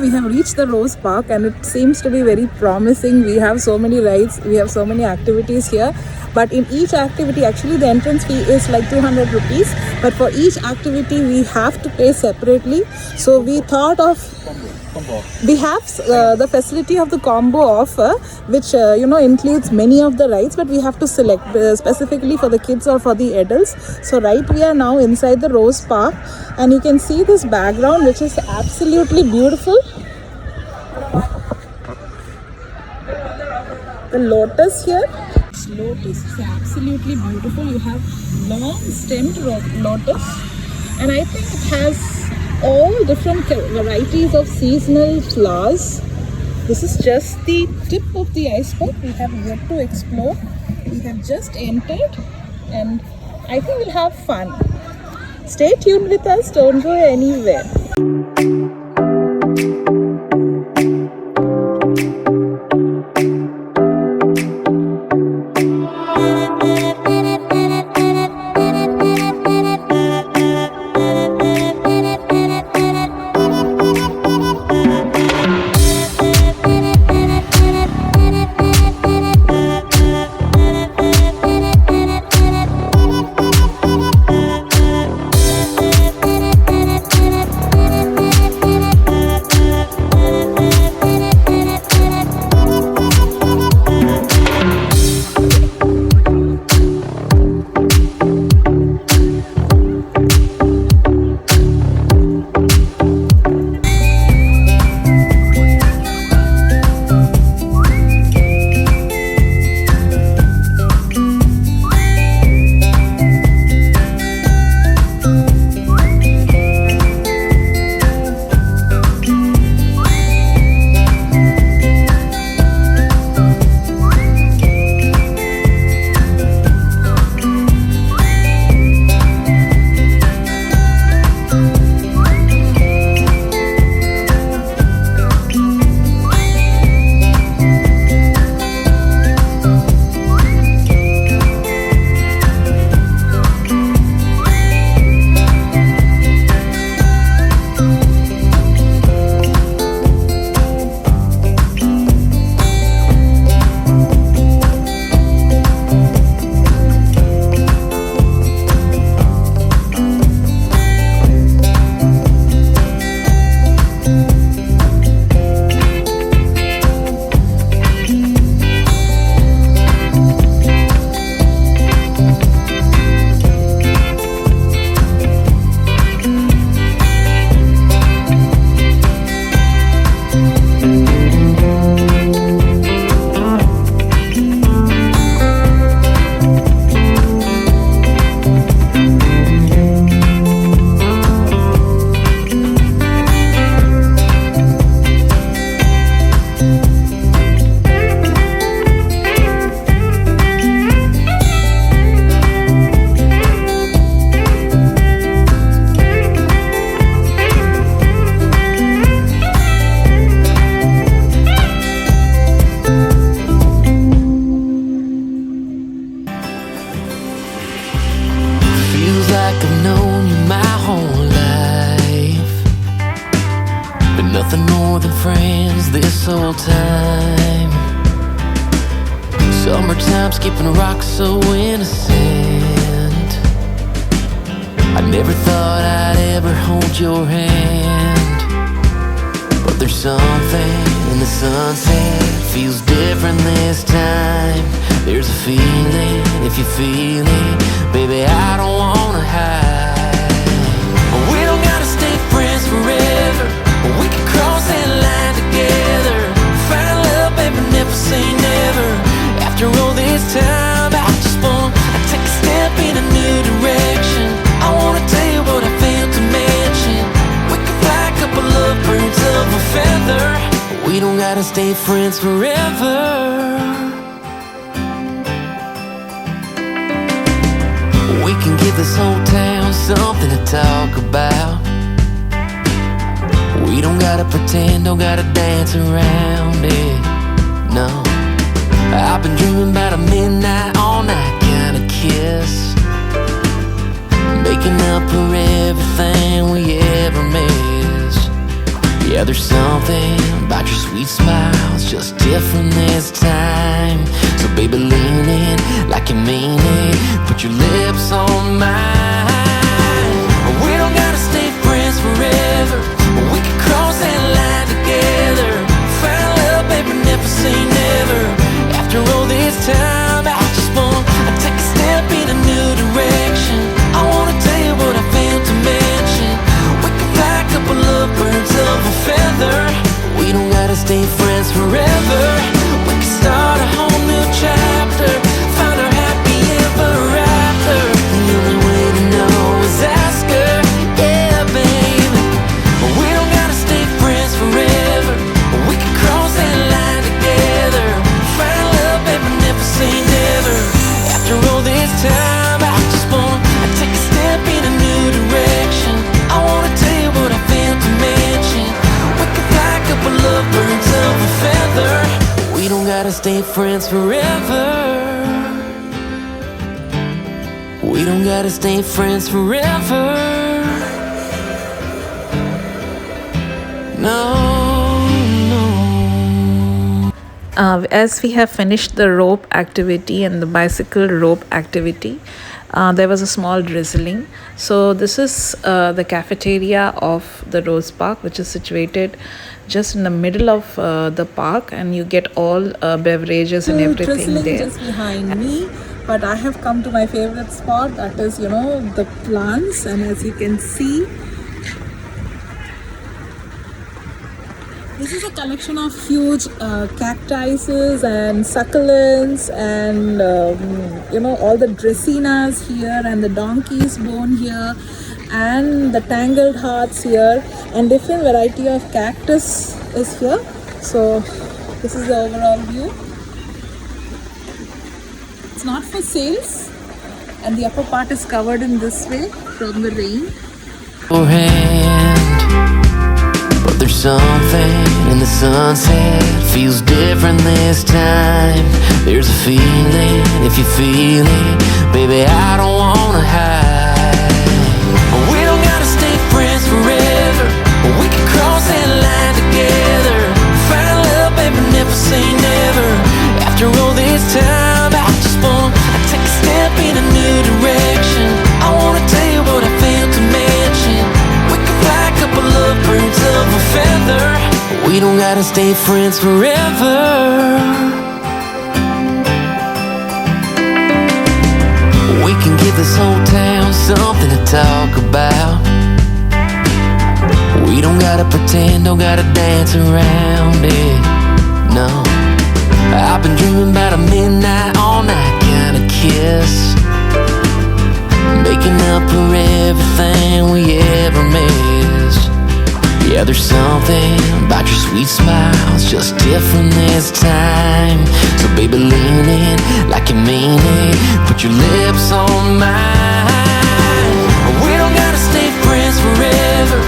we have reached the Rose Park and it seems to be very promising. We have so many rides, we have so many activities here. But in each activity, actually the entrance fee is like 200 rupees. But for each activity, we have to pay separately. So we thought of we have the facility of the combo offer, which includes many of the rides, but we have to select specifically for the kids or for the adults. So we are now inside the Rose Park, and you can see this background, which is absolutely beautiful. The lotus here, this lotus is absolutely beautiful. You have long stemmed lotus, and I think it has all different varieties of seasonal flowers. This is just the tip of the iceberg. We have yet to explore. We have just entered, and I think we'll have fun. Stay tuned with us, don't go anywhere. Nothing more than friends this whole time. Summertime skipping rocks so innocent. I never thought I'd ever hold your hand, but there's something in the sunset feels different this time. There's a feeling, if you feel it, baby, I don't wanna hide. We don't gotta stay friends forever. We can cross that line together. Find love, baby, never say never. After all this time, I just wanna take a step in a new direction. I wanna tell you what I failed to mention. We can fly a couple of birds of a feather. We don't gotta stay friends forever. We can give this whole town something to talk about. We don't gotta pretend, don't gotta dance around it, no. I've been dreaming about a midnight, all night kind of kiss, making up for everything we ever missed. Yeah, there's something about your sweet smile, it's just different this time. So baby, lean in like you mean it, put your lips on mine. We don't gotta stay friends forever, we can cross that line together. Find love, baby, never say never. After all this time, I just wanna take a step in a new direction. I wanna tell you what I failed to mention. We can fly a couple of birds of a feather. We don't gotta stay friends forever, we can start a whole new chapter. Find our happy ever after. The only way to know is ask her. Yeah, baby. We don't gotta stay friends forever, we can cross that line together. Find love, baby, never say never. After all this time, I just wanna take a step in a new direction. I wanna tell you what I failed to mention. We can fly a couple of birds of a feather. We don't gotta stay friends forever, we don't gotta stay friends forever. No, no. As we have finished the rope activity and the bicycle rope activity, there was a small drizzling. So this is the cafeteria of the Rose Park, which is situated just in the middle of the park, and you get all beverages and everything Drizzling there. just behind me, but I have come to my favorite spot, that is, the plants. And as you can see, this is a collection of huge cactuses and succulents and all the dracaenas here, and the donkey's bone here, and the tangled hearts here, and different variety of cactus is here. So this is the overall view. It's not for sales, and the upper part is covered in this way from the rain. Your hand, but there's something in the sunset feels different this time. There's a feeling, if you feel it, baby, I don't wanna hide. We don't gotta stay friends forever, we can cross that line together. Find love, baby, never say never. After all this time, I just wanna take a step in a new direction. I wanna tell you what I failed to mention. We can fly a couple of birds of a feather. We don't gotta stay friends forever. We can give this whole town something to talk about. We don't gotta pretend, don't gotta dance around it. No, I've been dreaming about a midnight, all night kind of kiss, making up for everything we ever missed. Yeah, there's something about your sweet smile, it's just different this time. So baby, lean in like you mean it, put your lips on mine. We don't gotta stay friends forever,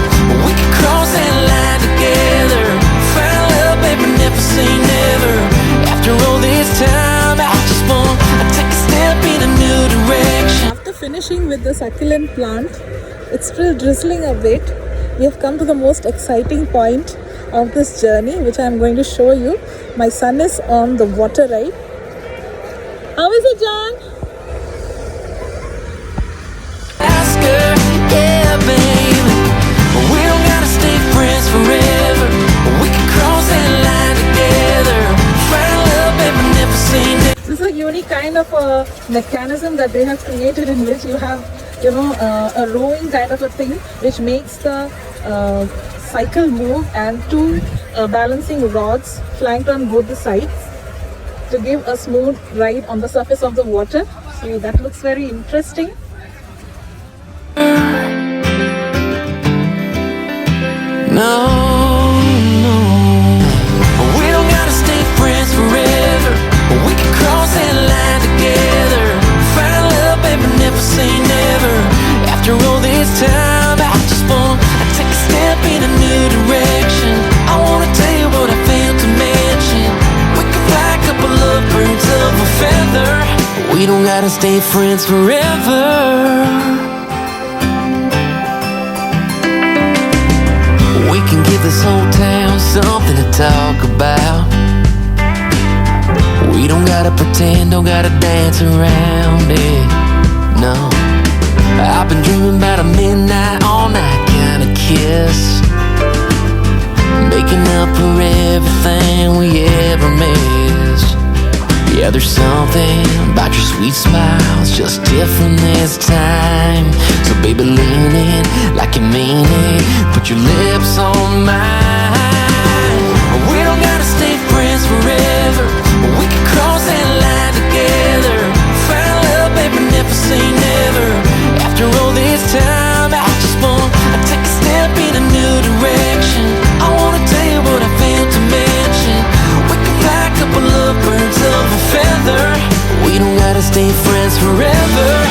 we can cross that line together. Find love, baby, never say never. After all this time, I just wanna take a step in a new direction. After finishing with the succulent plant, it's still drizzling a bit. We have come to the most exciting point of this journey, which I am going to show you. My son is on the water ride. How is it, John? Ask her, yeah, baby. We don't gotta stay friends forever, we can cross that line together. Find love, baby, never say never. This is a unique kind of a mechanism that they have created, in which you have, a rowing kind of a thing, which makes the cycle move, and two balancing rods flanked on both the sides to give a smooth ride on the surface of the water. So that looks very interesting. No, no, we don't gotta stay friends forever, we can cross that line together. Find love, baby, never say never. After all this time, I just wanna take a step in a new direction. I wanna tell you what I failed to mention. We can fly a couple of birds of a feather. We don't gotta stay friends forever. We can give this whole town something to talk about. We don't gotta pretend, don't gotta dance around it, no. I've been dreaming about a midnight, all night kind of kiss, making up for everything we ever missed. Yeah, there's something about your sweet smile, it's just different this time. So baby, lean in like you mean it, put your lips on mine. We don't gotta stay friends forever, we can cross that line together. Find love, baby, never say never. After all this time, I just wanna take a step in a new direction. I wanna tell you what I failed to mention. We can fly a couple of birds of a feather. We don't gotta stay friends forever.